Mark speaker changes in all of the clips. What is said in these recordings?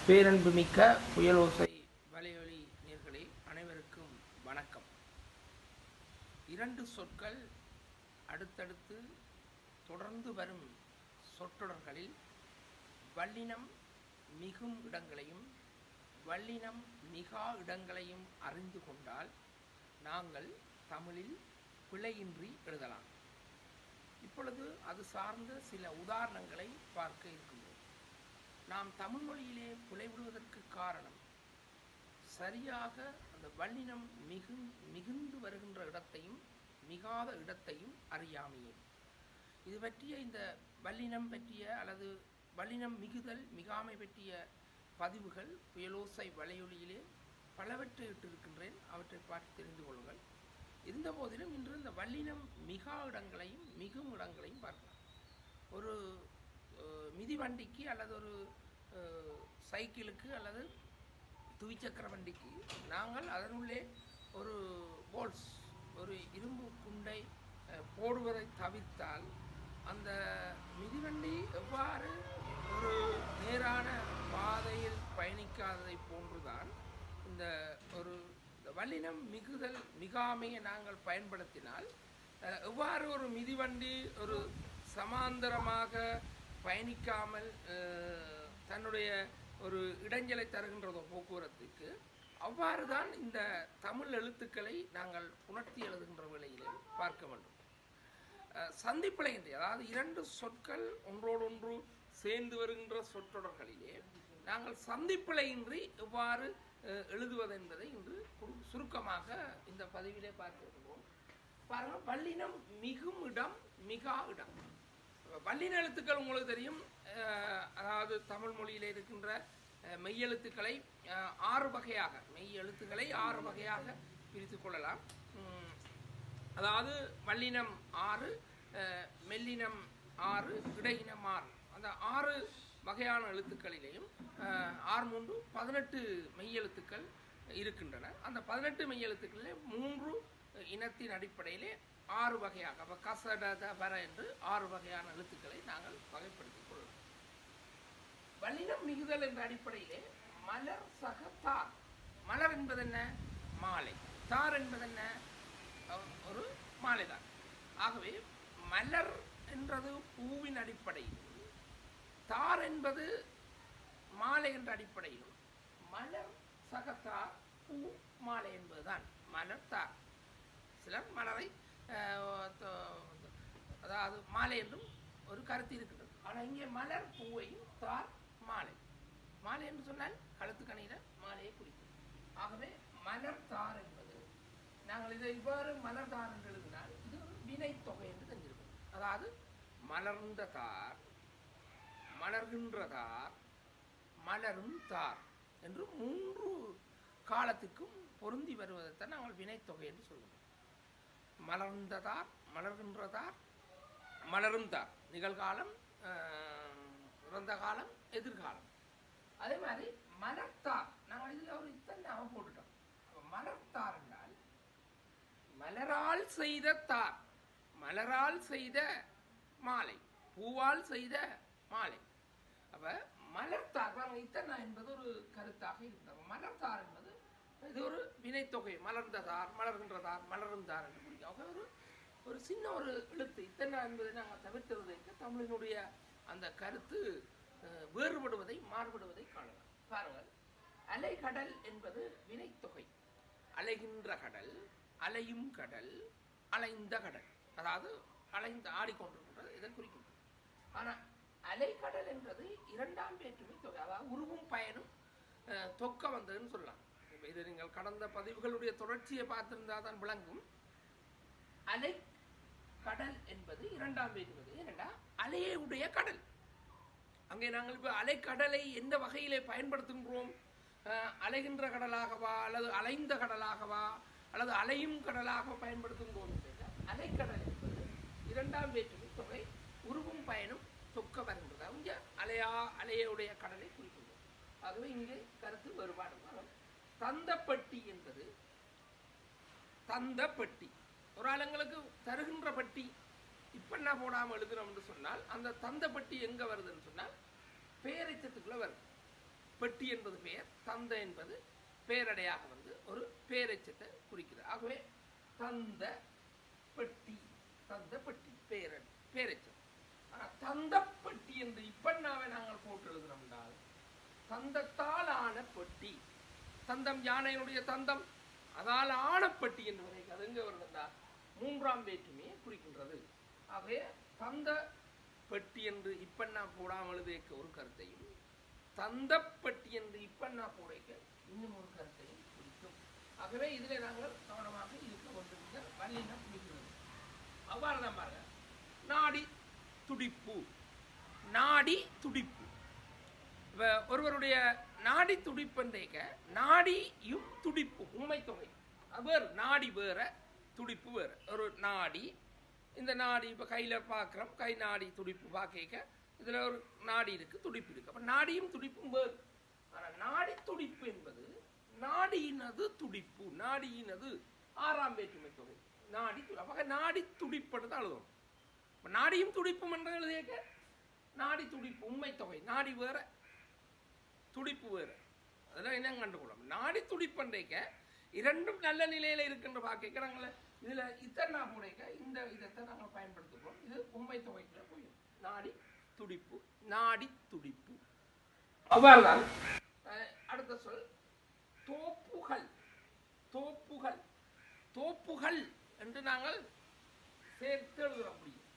Speaker 1: பேரன்புமிக்க புயலோசை வலையொலி நேர்களே அனைவருக்கும் வணக்கம். இரண்டு சொற்கள் அடுத்தடுத்து தொடர்ந்து வரும் சொற்றொடர்களில் வல்லினம் மிகும் இடங்களையும் வல்லினம் மிகா இடங்களையும் அறிந்து கொண்டால் நாங்கள் தமிழில் பிழையின்றி எழுதலாம். இப்பொழுது அது சார்ந்த சில உதாரணங்களை பார்க்க இருக்கின்றோம். நாம் தமிழ் மொழியிலே பிழைவிடுவதற்கு காரணம் சரியாக அந்த வல்லினம் மிகுந்து வருகின்ற இடத்தையும் மிகாத இடத்தையும் அறியாமையே. இது பற்றிய இந்த வல்லினம் பற்றிய அல்லது வல்லினம் மிகுதல் மிகாமை பற்றிய பதிவுகள் புயலோசை வலையொலியிலே பலவற்றை இட்டிருக்கின்றேன். அவற்றை பார்த்து தெரிந்து கொள்ளுங்கள். இருந்த போதிலும் இன்று இந்த வல்லினம் மிகா இடங்களையும் மிகும் இடங்களையும் பார்க்கலாம். ஒரு மிதிவண்டிக்கு அல்லது ஒரு சைக்கிளுக்கு அல்லது துவிச்சக்கர வண்டிக்கு நாங்கள் அதனுள்ளே ஒரு போல்ஸ் ஒரு இரும்பு குண்டை போடுவதை தவிர்த்தால் அந்த மிதிவண்டி எவ்வாறு ஒரு நேரான பாதையில் பயணிக்காததை போன்றுதான் இந்த ஒரு வல்லினம் மிகுதல் மிகாமையை நாங்கள் பயன்படுத்தினால் எவ்வாறு ஒரு மிதிவண்டி ஒரு சமாந்தரமாக பயணிக்காமல் தன்னுடைய ஒரு இடைஞ்சலை தருகின்றதோ போக்குவரத்துக்கு, அவ்வாறு தான் இந்த தமிழ் எழுத்துக்களை நாங்கள் புணர்த்தி எழுதுகின்ற வேளையிலே பார்க்க வேண்டும். சந்திப்பிழையின்றி, அதாவது இரண்டு சொற்கள் ஒன்றோடொன்று சேர்ந்து வருகின்ற சொற்றொடர்களிலே நாங்கள் சந்திப்பிழையின்றி எவ்வாறு எழுதுவது என்பதை இன்று சுருக்கமாக இந்த பதிவிலே பார்க்கிறோம். பாருங்கள், வல்லினம் மிகும் இடம் மிகா இடம். வல்லின எழுத்துக்கள் உங்களுக்கு தெரியும். அதாவது தமிழ் மொழியில் இருக்கின்ற மெய்யெழுத்துக்களை 6 வகையாக மெய்யெழுத்துக்களை 6 வகையாக பிரித்து கொள்ளலாம். அதாவது வல்லினம் 6, மெல்லினம் 6, இடையினம் 6. அந்த 6 வகையான எழுத்துக்களிலேயும் 6 3 18 மெய்யெழுத்துக்கள் இருக்கின்றன. அந்த 18 மெய்யெழுத்துக்களிலே 3 இனத்தின் அடிப்படையிலே 6 வகையாக, அப்போ கசட வர என்று 6 வகையான எழுத்துக்களை நாங்கள் வகைப்படுத்திக் கொள்ளலாம். வல்லினம் மிகுதல் என்ற அடிப்படையிலே மலர் சக தார். மலர் என்பது என்ன? மாலை. தார் என்பது என்ன? ஒரு மாலை தான். ஆகவே மலர் என்றது பூவின் அடிப்படையிலும் தார் என்பது மாலை என்ற அடிப்படையிலும் மலர் சகத்தார் பூ மாலை என்பதுதான் மலர் தார். சிலர் மலரை அதாவது மாலை என்றும் ஒரு கருத்து இருக்கின்றது. ஆனால் இங்கே மலர் பூவையும் தார் மாலை. மாலை என்று சொன்னால் கழுத்துக்கணியில மாலையை குறிக்கும். ஆகவே மலர் தார் என்பது நாங்கள் இதை இவ்வாறு மலர் தார் என்று எழுதினால் இது ஒரு வினை தொகை என்று தெரிஞ்சிருக்கும். அதாவது மலர்ந்த தார், மலர்கின்ற தார், மலரும் தார் என்று 3 காலத்துக்கும் பொருந்தி வருவதைத்தான் நாங்கள் வினைத்தொகை என்று சொல்லுவோம். மலர்ந்ததார், மலர்கின்றதார், மலரும் தார், நிகழ்காலம், இறந்த காலம், எதிர்காலம். அதே மாதிரி மலர்த்தார், நாங்கள் இதில் ஒரு இத்தனை போட்டுட்டோம். மலர்த்தார் என்றால் மலரால் செய்த தார், மலரால் செய்த மாலை, பூவால் செய்த மாலை. அப்ப மலர்த்தார் இத்தனை என்பது ஒரு கருத்தாக இருந்தது. மலர்த்தார் என்பது இது ஒரு வினைத்தொகை. மலர்ந்ததார், மலர்கின்றதார், மலர்ந்தார் என்று குறிக்கும். ஒரு சின்ன ஒரு எழுத்து இத்தனை என்பதை நாங்கள் தவிர்த்ததற்கு தமிழினுடைய அந்த கருத்து வேறுபடுவதை மாறுபடுவதை காணலாம். பாருங்கள், அலைகடல் என்பது வினைத்தொகை. அலைகின்ற கடல், அலையும் கடல், அலைந்த கடல், அதாவது அலைந்து ஆடிக்கொண்டிருக்கின்றது இதை குறிக்கின்றது. ஆனால் அலைக்கடல் என்பது 2ஆம் வேற்றுமை தொகை. அதாவது உருவும் பயனும் தொக்க வந்ததுன்னு சொல்லலாம். இது நீங்கள் கடந்த பதிவுகளுடைய தொடர்ச்சியை பார்த்திருந்தா தான் விளங்கும். அலை கடல் என்பது 2ஆம் வேற்றுமை. ஏனென்றா அலையை உடைய கடல். அங்கே நாங்கள் இப்போ அலைக்கடலை எந்த வகையிலே பயன்படுத்துகின்றோம்? அலைகின்ற கடலாகவா அல்லது அலைந்த கடலாகவா அல்லது அலையும் கடலாக பயன்படுத்துகின்றோம். அலைக்கடல் என்பது 2ஆம் வேற்றுமை தொகை, உருவும் பயனும் தொக்க வருகின்றது. அவங்க அலையுடைய கடலை குறிக்கின்றோம். ஆகவே இங்கே கருத்து வேறுபாடு. தந்தப்பட்டி என்பது தந்தப்பட்டி ஒரு ஆளுங்களுக்கு தருகின்ற பட்டி இப்பென்ன போடாமல் எழுதுறோம் என்று சொன்னால் அந்த தந்தப்பட்டி எங்கே வருதுன்னு சொன்னால் பேரைச்சத்துக்குள்ளே வருது. பெட்டி என்பது பெயர், தந்த என்பது பெயரடையாக வந்து ஒரு பேரெச்சத்தை குறிக்கிறது. ஆகவே தந்த பெட்டி, தந்த பெட்டி பேரெச்சம். தந்த பெட்டி என்று இப்பண்ணாவை நாங்கள் போட்டு எழுதுகிறோம் என்றால் தந்தத்தால் ஆன பெட்டி, தந்தம் யானையினுடைய தந்தம், அதால் ஆனப்பட்டி என்பதை அது எங்கே வருகின்றால் மூன்றாம் வேற்றுமையை குறிக்கின்றது. ஆகவே தந்த பெட்டி என்று இப்பண்ணா போடாமல் எழுதிக்க ஒரு கருத்தையும், தந்த பெட்டி என்று இப்பண்ணா போடைக்க இன்னும் ஒரு கருத்தையும் குறிக்கும். ஆகவே இதில் நாங்கள் கவனமாக இருக்க வேண்டும். வல்லினம் மிகுகிறது. அவ்வாறு தான் பாருங்க. நாடி துடிப்பு, நாடி துடிப்பு. ஒருவருடைய நாடி துடிப்புன்றேக்க நாடியும் துடிப்பு உண்மை தொகை வேறு, நாடி வேற துடிப்பு வேறு. ஒரு நாடி, இந்த நாடி இப்போ கையில் பார்க்குறோம், கை நாடி துடிப்பு பார்க்க இதில் ஒரு நாடி இருக்குது, துடிப்பு இருக்குது. அப்போ நாடியும் துடிப்பும் வேறு. ஆனால் நாடி துடிப்பு என்பது நாடியினது துடிப்பு, நாடியினது ஆறாம் வேற்றுமை தொகை நாடி துடிப்பு. அப்போ நாடி துடிப்புன்னு தான் எழுதணும். இப்போ நாடியும் துடிப்பும் என்று எழுதியக்க நாடி துடிப்பு உண்மை தொகை, நாடி வேற துடிப்பு வேறு. அதெல்லாம் என்ன கண்டுகொள்ளும். நாடி துடிப்புன்றேக்க இரண்டும் நல்ல நிலையில் இருக்கின்ற பார்க்க நாங்கள் இதில் இத்தனை போடைக்க இந்த இதை நாங்கள் பயன்படுத்துகிறோம். இது உண்மை தொகைக்குள்ள போயிடும். நாடி துடிப்பு, நாடி துடிப்பு. அவ்வாறுதான் அடுத்த சொல் தோப்புகள். தோப்புகள், தோப்புகள் என்று நாங்கள் சேர்த்து எழுதுகிறோம். முடியும்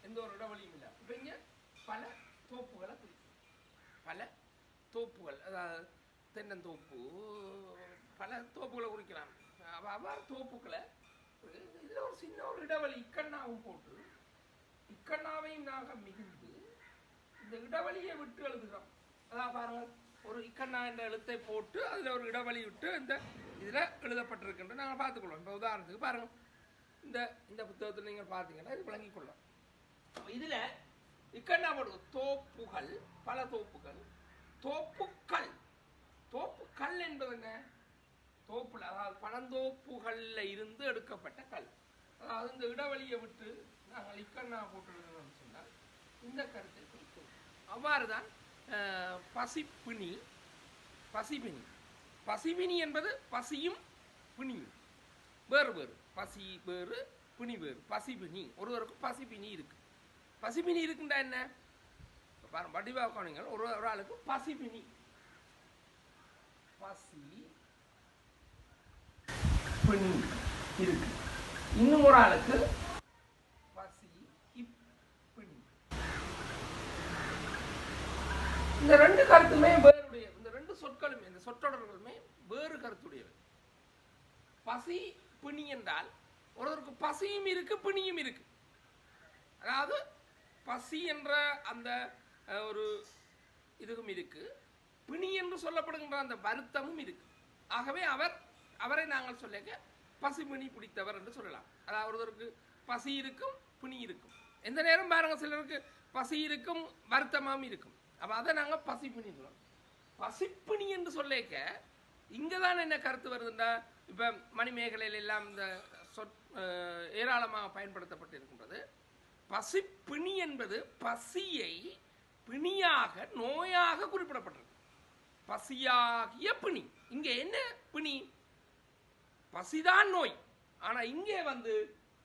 Speaker 1: எந்த ஒரு இடவழியும் இல்லை. இப்போ இங்கே பல தோப்புகளை குறிக்கும், பல தோப்புகள், அதாவது தென்னந்தோப்பு, பல தோப்புகளை குறிக்கலாம். அவ்வாறு தோப்புகளை இதில் ஒரு சின்ன ஒரு இடைவெளி இக்கண்ணாவும் போட்டு இக்கண்ணாவையும் நாங்கள் மிகுந்து இந்த இடைவெளியை விட்டு எழுதுகிறோம். அதான் பாருங்க, ஒரு இக்கண்ணா என்ற எழுத்தை போட்டு அதில் ஒரு இடைவெளி விட்டு இந்த இதில் எழுதப்பட்டிருக்கின்ற நாங்கள் பார்த்துக்கொள்வோம். இப்போ உதாரணத்துக்கு பாருங்கள், இந்த புத்தகத்தில் நீங்கள் பார்த்தீங்கன்னா இது விளங்கிக் கொள்ளலாம். இதில் இக்கண்ணா போடுவோம். தோப்புகள், பல தோப்புகள், தோப்புக்கள். தோப்புக்கள் என்பது என்ன? தோப்புல, அதாவது பழந்தோப்புகள்ல இருந்து எடுக்கப்பட்ட கல். அதாவது இந்த இடைவெளியை விட்டு நாங்கள் இக்கண்ணா போட்டு சொன்னால் இந்த கருத்தை குறிக்கும். அவ்வாறுதான் பசிப்பிணி, பசிபிணி. பசிபிணி என்பது பசியும் பிணியும் வேறு வேறு. பசி வேறு, பிணி வேறு. பசிபிணி, ஒருவருக்கு பசிபிணி இருக்கு. பசிபிணி இருக்குண்டா என்ன? வடிவாக்க ஒரு ஆளுக்கு பசிபிணி, பசி பிணி இருக்கு. இன்னும் ஒரு ஆளுக்கு பசி இப்பிணி. இந்த ரெண்டு கருத்துமே வேறுடைய, இந்த ரெண்டு சொற்களுமே, இந்த சொற்றொடர்களுமே வேறு கருத்துடையவை. பசி பிணி என்றால் ஒருவருக்கு பசியும் இருக்கு, பிணியும் இருக்கு. அதாவது பசி என்ற அந்த ஒரு இதுவும் இருக்கு, பிணி என்று சொல்லப்படுகின்ற அந்த வருத்தமும் இருக்கு. ஆகவே அவரை நாங்கள் சொல்லிக்க பசிபிணி பிடித்தவர் என்று சொல்லலாம். அதாவது ஒருவருக்கு பசி இருக்கும், பிணி இருக்கும். எந்த நேரம் பாருங்க, சிலருக்கு பசி இருக்கும், வருத்தமும் இருக்கும். அப்போ அதை நாங்கள் பசிப்பிணி சொல்லலாம். பசிப்பிணி என்று சொல்லிக்க இங்கதான் என்ன கருத்து வருதுன்னா, இப்போ மணிமேகலையில் எல்லாம் இந்த ஏராளமாக பயன்படுத்தப்பட்டு இருக்கின்றது. பசிப்பிணி என்பது பசியை பிணியாக, நோயாக குறிப்பிடப்பட்டிருக்கு. பசியாகிய பிணி. இங்கே என்ன பிணி? பசிதான் நோய். ஆனா இங்கே வந்து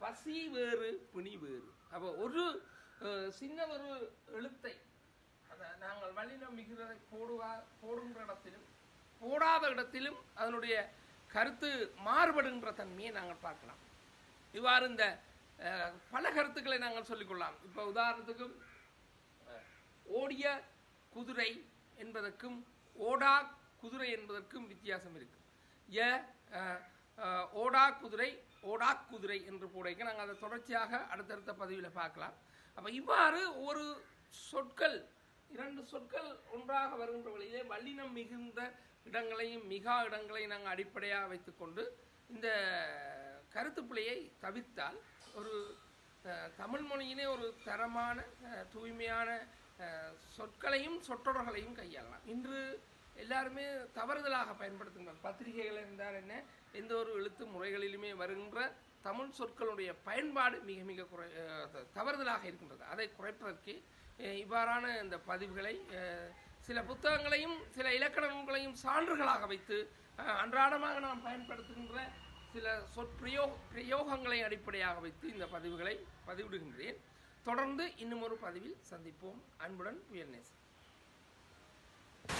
Speaker 1: பசி வேறு, பிணி வேறு. அப்போ ஒரு சின்ன ஒரு எழுத்தை நாங்கள் வல்லினம் மிகுறதை போடுகின்ற இடத்திலும் போடாத இடத்திலும் அதனுடைய கருத்து மாறுபடுகின்ற தன்மையை நாங்கள் பார்க்கலாம். இவ்வாறு இந்த பல கருத்துக்களை நாங்கள் சொல்லிக்கொள்ளலாம். இப்போ உதாரணத்துக்கு ஓடிய குதிரை என்பதற்கும் ஓடா குதிரை என்பதற்கும் வித்தியாசம் இருக்கு. ஓடா குதிரை, ஓடா குதிரை என்று போடைக்க நாங்கள் அதை தொடர்ச்சியாக அடுத்தடுத்த பதிவில் பார்க்கலாம். அப்போ இவ்வாறு ஒரு சொற்கள், இரண்டு சொற்கள் ஒன்றாக வருகின்ற வழியிலே வல்லினம் மிகுந்த இடங்களையும் மிகா இடங்களையும் நாங்கள் அடிப்படையாக வைத்துக்கொண்டு இந்த கருத்து பிழையை தவிர்த்தால் ஒரு தமிழ் மொழியிலே ஒரு தரமான தூய்மையான சொற்களையும் சொற்றொடர்களையும் கையாளலாம். இன்று எல்லாருமே தவறுதலாக பயன்படுத்துகின்ற பத்திரிகைகள் இருந்தால் என்ன, எந்த ஒரு எழுத்து முறைகளிலுமே வருகின்ற தமிழ் சொற்களுடைய பயன்பாடு மிக மிக தவறுதலாக இருக்கின்றது. அதை குறைப்பதற்கு இவ்வாறான இந்த பதிவுகளை சில புத்தகங்களையும் சில இலக்கண நூல்களையும் சான்றுகளாக வைத்து அன்றாடமாக நாம் பயன்படுத்துகின்ற சில பிரயோகங்களை அடிப்படையாக வைத்து இந்த பதிவுகளை பதிவிடுகின்றேன். தொடர்ந்து இன்னும் ஒரு பதிவில் சந்திப்போம். அன்புடன் புயல்நேசன்.